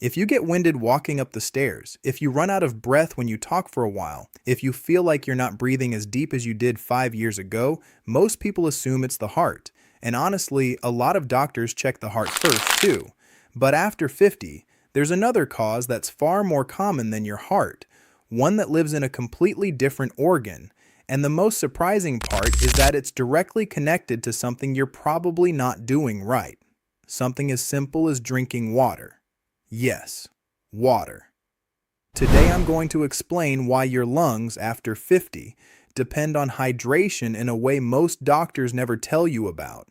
If you get winded walking up the stairs, if you run out of breath when you talk for a while, if you feel like you're not breathing as deep as you did 5 years ago, most people assume it's the heart. And honestly, a lot of doctors check the heart first too. But after 50, there's another cause that's far more common than your heart, one that lives in a completely different organ. And the most surprising part is that it's directly connected to something you're probably not doing right. Something as simple as drinking water. Yes, water. Today I'm going to explain why your lungs after 50 depend on hydration in a way most doctors never tell you about.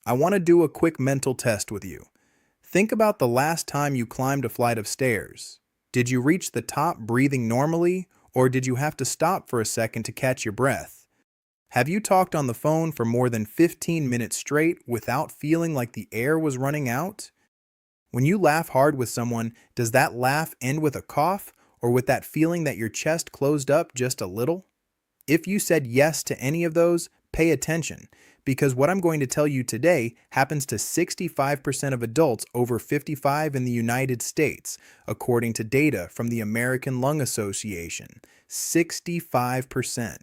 I want to do a quick mental test with you. Think about the last time you climbed a flight of stairs. Did you reach the top breathing normally, or did you have to stop for a second to catch your breath? Have you talked on the phone for more than 15 minutes straight without feeling like the air was running out? When you laugh hard with someone, does that laugh end with a cough or with that feeling that your chest closed up just a little? If you said yes to any of those, pay attention, because what I'm going to tell you today happens to 65% of adults over 55 in the United States, according to data from the American Lung Association. 65%.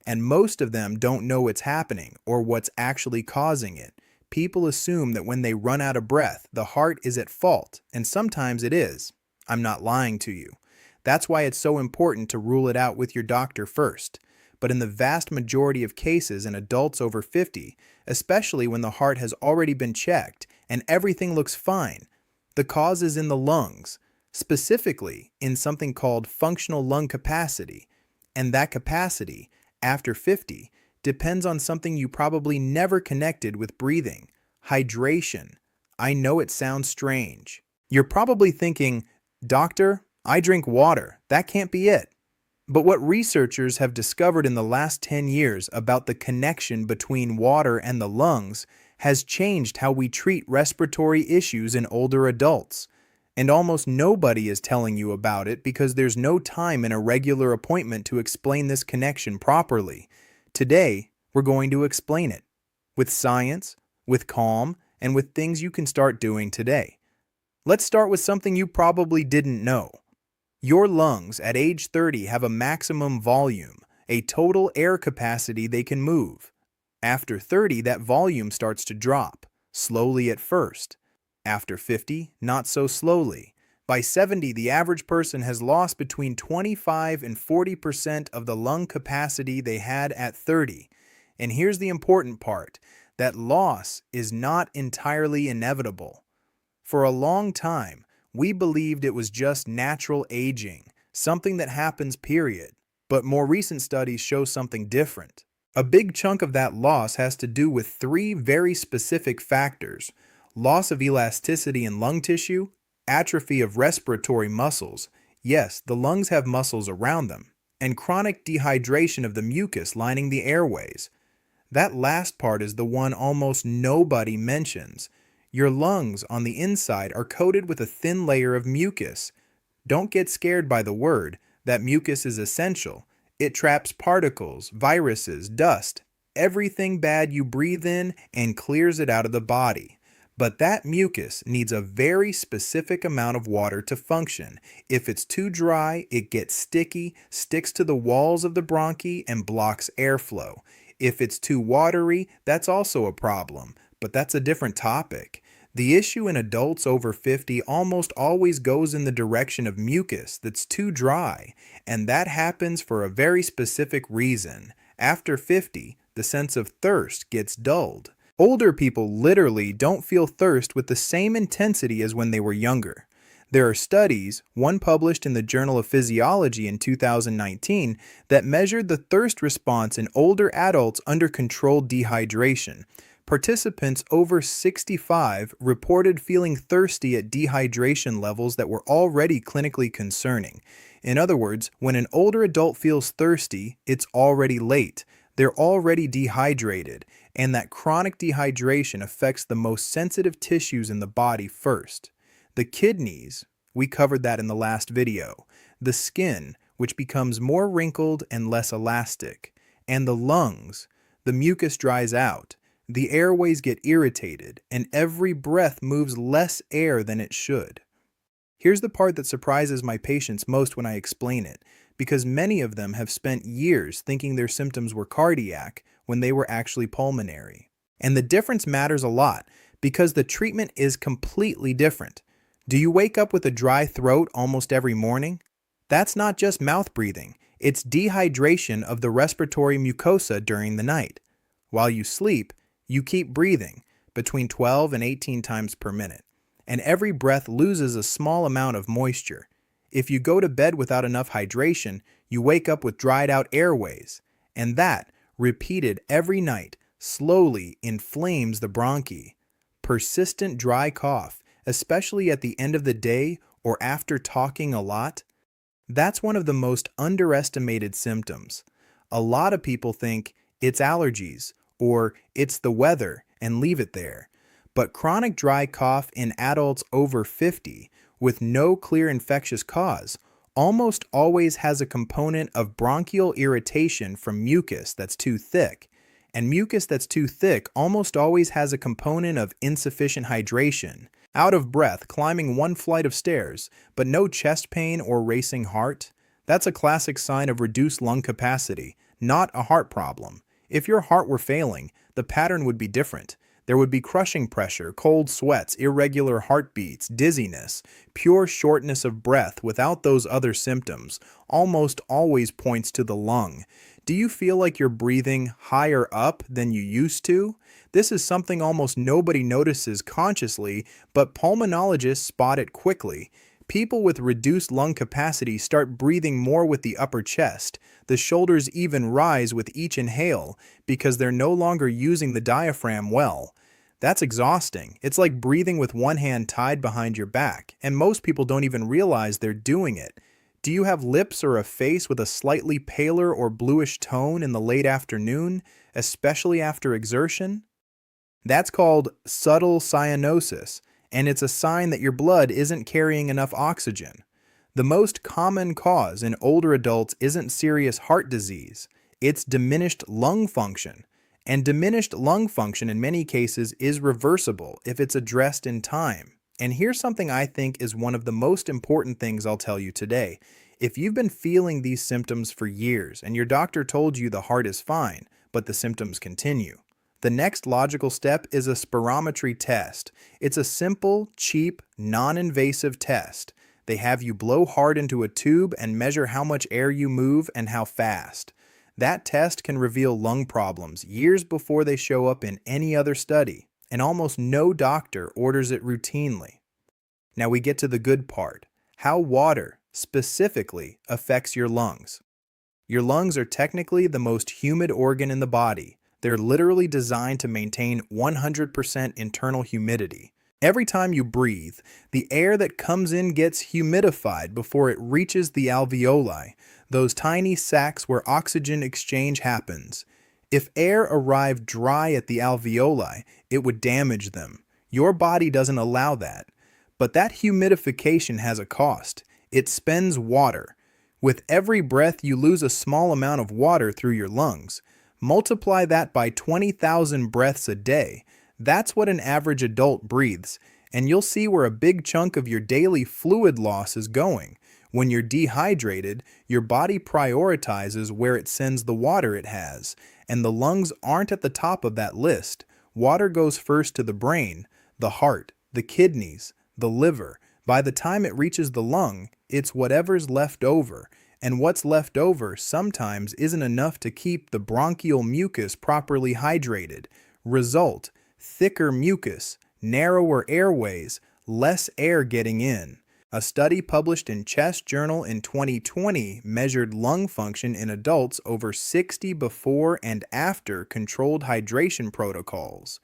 And most of them don't know it's happening or what's actually causing it. People assume that when they run out of breath, the heart is at fault, and sometimes it is. I'm not lying to you. That's why it's so important to rule it out with your doctor first. But in the vast majority of cases in adults over 50, especially when the heart has already been checked and everything looks fine, the cause is in the lungs, specifically in something called functional lung capacity. And that capacity, after 50, depends on something you probably never connected with breathing: hydration. I know it sounds strange. You're probably thinking, "Doctor, I drink water. That can't be it." But what researchers have discovered in the last 10 years about the connection between water and the lungs has changed how we treat respiratory issues in older adults. And almost nobody is telling you about it because there's no time in a regular appointment to explain this connection properly. Today, we're going to explain it with science, with calm, and with things you can start doing today. Let's start with something you probably didn't know. Your lungs at age 30 have a maximum volume, a total air capacity they can move. After 30, that volume starts to drop, slowly at first. After 50, not so slowly. By 70, the average person has lost between 25 and 40% of the lung capacity they had at 30. And here's the important part: that loss is not entirely inevitable. For a long time, we believed it was just natural aging, something that happens, period. But more recent studies show something different. A big chunk of that loss has to do with three very specific factors: loss of elasticity in lung tissue, atrophy of respiratory muscles — yes, the lungs have muscles around them — and chronic dehydration of the mucus lining the airways. That last part is the one almost nobody mentions. Your lungs on the inside are coated with a thin layer of mucus. Don't get scared by the word. That mucus is essential. It traps particles, viruses, dust, everything bad you breathe in, and clears it out of the body. But that mucus needs a very specific amount of water to function. If it's too dry, it gets sticky, sticks to the walls of the bronchi, and blocks airflow. If it's too watery, that's also a problem, but that's a different topic. The issue in adults over 50 almost always goes in the direction of mucus that's too dry, and that happens for a very specific reason. After 50, the sense of thirst gets dulled. Older people literally don't feel thirst with the same intensity as when they were younger. There are studies, one published in the Journal of Physiology in 2019, that measured the thirst response in older adults under controlled dehydration. Participants over 65 reported feeling thirsty at dehydration levels that were already clinically concerning. In other words, when an older adult feels thirsty, it's already late. They're already dehydrated, and that chronic dehydration affects the most sensitive tissues in the body first. The kidneys, we covered that in the last video. The skin, which becomes more wrinkled and less elastic. And the lungs, the mucus dries out. The airways get irritated, and every breath moves less air than it should. Here's the part that surprises my patients most when I explain it, because many of them have spent years thinking their symptoms were cardiac when they were actually pulmonary. And the difference matters a lot because the treatment is completely different. Do you wake up with a dry throat almost every morning? That's not just mouth breathing, it's dehydration of the respiratory mucosa during the night. While you sleep, you keep breathing between 12 and 18 times per minute, and every breath loses a small amount of moisture. If you go to bed without enough hydration, you wake up with dried out airways, and that, repeated every night, slowly inflames the bronchi. Persistent dry cough, especially at the end of the day or after talking a lot, that's one of the most underestimated symptoms. A lot of people think it's allergies or it's the weather and leave it there. But chronic dry cough in adults over 50 with no clear infectious cause almost always has a component of bronchial irritation from mucus that's too thick. And mucus that's too thick almost always has a component of insufficient hydration. Out of breath climbing one flight of stairs, but no chest pain or racing heart? That's a classic sign of reduced lung capacity, not a heart problem. If your heart were failing, the pattern would be different. There would be crushing pressure, cold sweats, irregular heartbeats, dizziness. Pure shortness of breath without those other symptoms almost always points to the lung. Do you feel like you're breathing higher up than you used to? This is something almost nobody notices consciously, but pulmonologists spot it quickly. People with reduced lung capacity start breathing more with the upper chest. The shoulders even rise with each inhale because they're no longer using the diaphragm well. That's exhausting. It's like breathing with one hand tied behind your back, and most people don't even realize they're doing it. Do you have lips or a face with a slightly paler or bluish tone in the late afternoon, especially after exertion? That's called subtle cyanosis, and it's a sign that your blood isn't carrying enough oxygen. The most common cause in older adults isn't serious heart disease, it's diminished lung function. And diminished lung function in many cases is reversible if it's addressed in time. And here's something I think is one of the most important things I'll tell you today. If you've been feeling these symptoms for years and your doctor told you the heart is fine, but the symptoms continue, the next logical step is a spirometry test. It's a simple, cheap, non-invasive test. They have you blow hard into a tube and measure how much air you move and how fast. That test can reveal lung problems years before they show up in any other study, and almost no doctor orders it routinely. Now we get to the good part, how water specifically affects your lungs. Your lungs are technically the most humid organ in the body. They're literally designed to maintain 100% internal humidity. Every time you breathe, the air that comes in gets humidified before it reaches the alveoli, those tiny sacs where oxygen exchange happens. If air arrived dry at the alveoli, it would damage them. Your body doesn't allow that. But that humidification has a cost. It spends water. With every breath, you lose a small amount of water through your lungs. Multiply that by 20,000 breaths a day. That's what an average adult breathes, and you'll see where a big chunk of your daily fluid loss is going. When you're dehydrated, your body prioritizes where it sends the water it has, and the lungs aren't at the top of that list. Water goes first to the brain, the heart, the kidneys, the liver. By the time it reaches the lung, it's whatever's left over, and what's left over sometimes isn't enough to keep the bronchial mucus properly hydrated. Result: thicker mucus, narrower airways, less air getting in. A study published in Chest Journal in 2020 measured lung function in adults over 60 before and after controlled hydration protocols.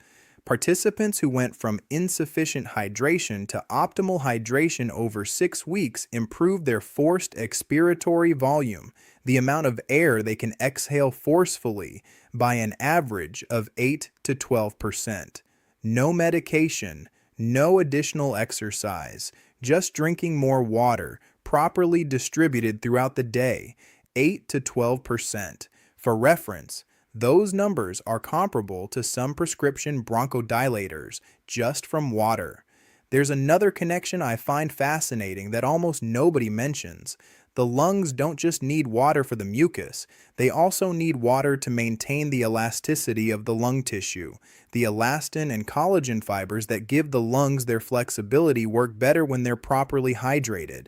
Participants who went from insufficient hydration to optimal hydration over 6 weeks improved their forced expiratory volume, the amount of air they can exhale forcefully, by an average of 8 to 12%. No medication, no additional exercise, just drinking more water, properly distributed throughout the day, 8 to 12%. For reference, those numbers are comparable to some prescription bronchodilators just from water. There's another connection I find fascinating that almost nobody mentions. The lungs don't just need water for the mucus, they also need water to maintain the elasticity of the lung tissue. The elastin and collagen fibers that give the lungs their flexibility work better when they're properly hydrated.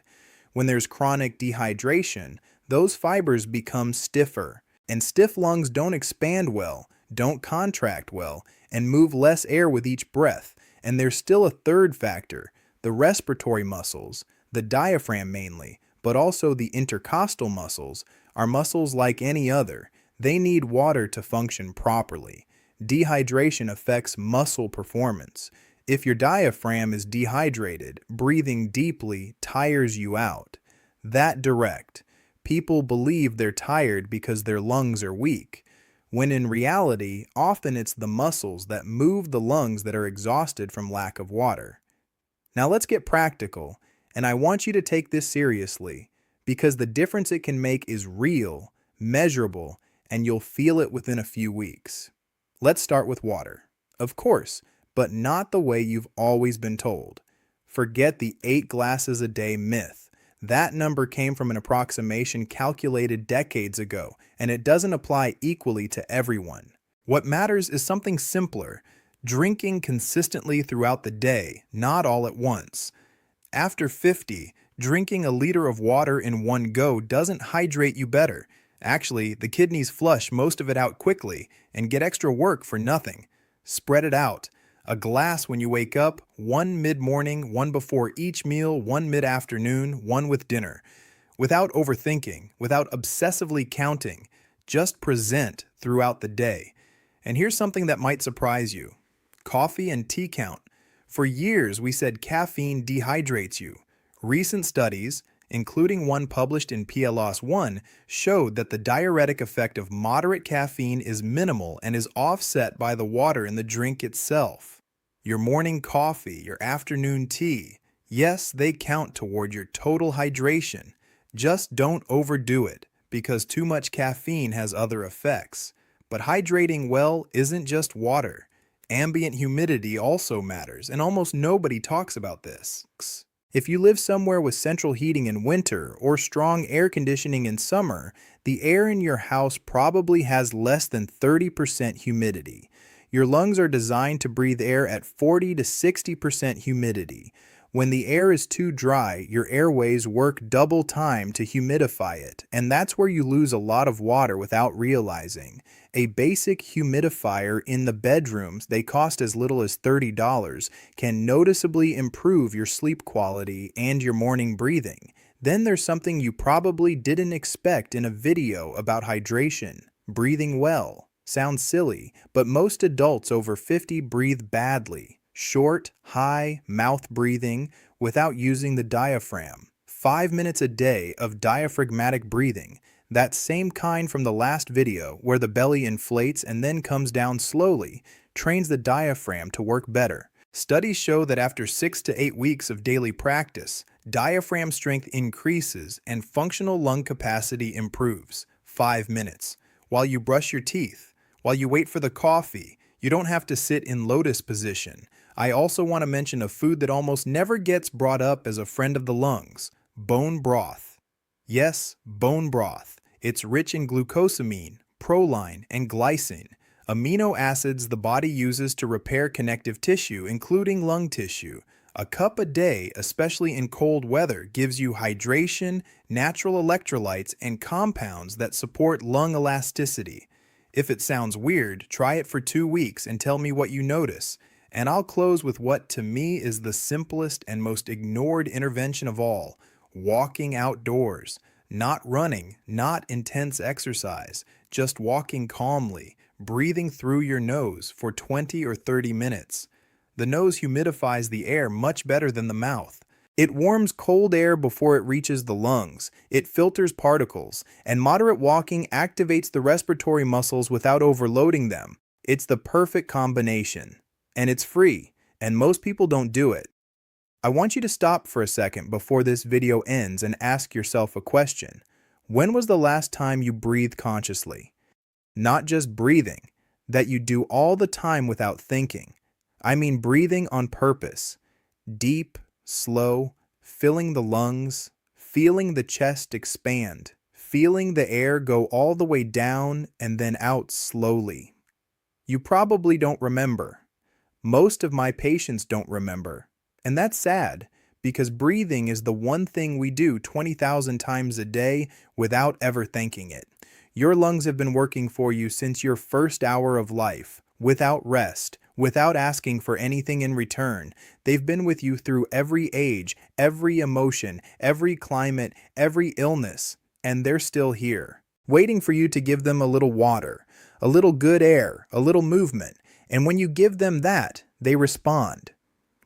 When there's chronic dehydration, those fibers become stiffer, and stiff lungs don't expand well, don't contract well, and move less air with each breath. And there's still a third factor, the respiratory muscles, the diaphragm mainly, but also the intercostal muscles, are muscles like any other. They need water to function properly. Dehydration affects muscle performance. If your diaphragm is dehydrated, breathing deeply tires you out. That direct. People believe they're tired because their lungs are weak, when in reality, often it's the muscles that move the lungs that are exhausted from lack of water. Now let's get practical, and I want you to take this seriously, because the difference it can make is real, measurable, and you'll feel it within a few weeks. Let's start with water. Of course, but not the way you've always been told. Forget the 8 glasses a day myth. That number came from an approximation calculated decades ago, and it doesn't apply equally to everyone. What matters is something simpler, drinking consistently throughout the day, not all at once. After 50, drinking a liter of water in one go doesn't hydrate you better. Actually, the kidneys flush most of it out quickly and get extra work for nothing. Spread it out. A glass when you wake up, one mid-morning, one before each meal, one mid-afternoon, one with dinner. Without overthinking, without obsessively counting, just present throughout the day. And here's something that might surprise you. Coffee and tea count. For years, we said caffeine dehydrates you. Recent studies, including one published in PLOS 1, showed that the diuretic effect of moderate caffeine is minimal and is offset by the water in the drink itself. Your morning coffee, your afternoon tea, yes, they count toward your total hydration. Just don't overdo it, because too much caffeine has other effects. But hydrating well isn't just water. Ambient humidity also matters, and almost nobody talks about this. If you live somewhere with central heating in winter or strong air conditioning in summer, the air in your house probably has less than 30% humidity. Your lungs are designed to breathe air at 40 to 60% humidity. When the air is too dry, your airways work double time to humidify it, and that's where you lose a lot of water without realizing. A basic humidifier in the bedrooms, they cost as little as $30, can noticeably improve your sleep quality and your morning breathing. Then there's something you probably didn't expect in a video about hydration. Breathing well. Sounds silly, but most adults over 50 breathe badly. Short, high, mouth breathing without using the diaphragm. 5 minutes a day of diaphragmatic breathing, that same kind from the last video where the belly inflates and then comes down slowly, trains the diaphragm to work better. Studies show that after 6 to 8 weeks of daily practice, diaphragm strength increases and functional lung capacity improves. 5 minutes. While you brush your teeth, while you wait for the coffee, you don't have to sit in lotus position. I also want to mention a food that almost never gets brought up as a friend of the lungs: bone broth. Yes, bone broth. It's rich in glucosamine, proline, and glycine, amino acids the body uses to repair connective tissue, including lung tissue. A cup a day, especially in cold weather, gives you hydration, natural electrolytes, and compounds that support lung elasticity. If it sounds weird, try it for 2 weeks and tell me what you notice. And I'll close with what to me is the simplest and most ignored intervention of all: walking outdoors. Not running, not intense exercise, just walking calmly, breathing through your nose for 20 or 30 minutes. The nose humidifies the air much better than the mouth. It warms cold air before it reaches the lungs. It filters particles, and moderate walking activates the respiratory muscles without overloading them. It's the perfect combination. And it's free, and most people don't do it. I want you to stop for a second before this video ends and ask yourself a question. When was the last time you breathed consciously? Not just breathing, that you do all the time without thinking. I mean breathing on purpose. Deep, slow, filling the lungs, feeling the chest expand, feeling the air go all the way down and then out slowly. You probably don't remember. Most of my patients don't remember. And that's sad, because breathing is the one thing we do 20,000 times a day without ever thinking it. Your lungs have been working for you since your first hour of life, without rest, without asking for anything in return. They've been with you through every age, every emotion, every climate, every illness, and they're still here, waiting for you to give them a little water, a little good air, a little movement. And when you give them that, they respond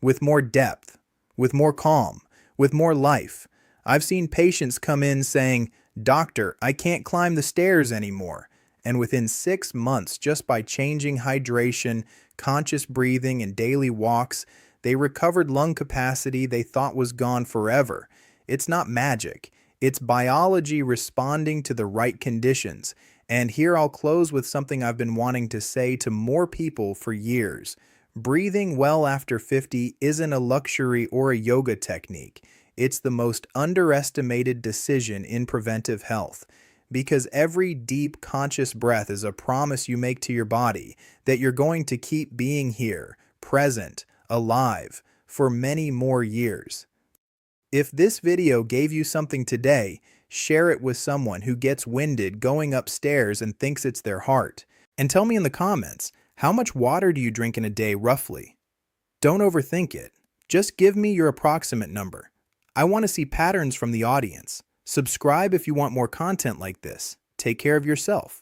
with more depth, with more calm, with more life. I've seen patients come in saying, "Doctor, I can't climb the stairs anymore." And within 6 months, just by changing hydration, conscious breathing, and daily walks, they recovered lung capacity they thought was gone forever. It's not magic. It's biology responding to the right conditions. And here I'll close with something I've been wanting to say to more people for years. Breathing well after 50 isn't a luxury or a yoga technique. It's the most underestimated decision in preventive health. Because every deep, conscious breath is a promise you make to your body that you're going to keep being here, present, alive, for many more years. If this video gave you something today, share it with someone who gets winded going upstairs and thinks it's their heart. And tell me in the comments, how much water do you drink in a day roughly? Don't overthink it. Just give me your approximate number. I want to see patterns from the audience. Subscribe if you want more content like this. Take care of yourself.